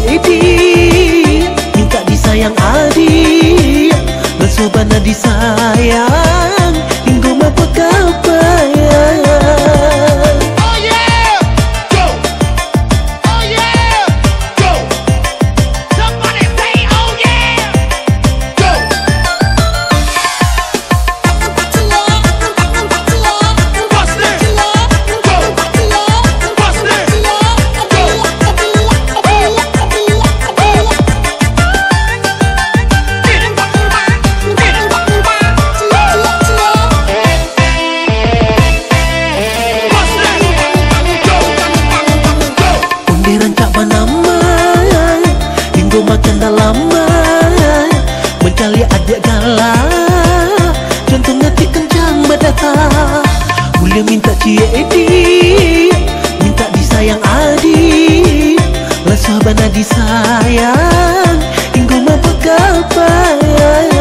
edi, minta disayang adik, bersobana disayang, hingga mampu kapayang. Oh yeah, go. Oh yeah, go. Somebody say oh yeah, go. Bust it, go. Bust it, go. Makan lama mencari adik gala, contoh ngerti kencang badata, boleh minta cie edi, minta disayang adik, rasa bana disayang, hingga mampu kapayang.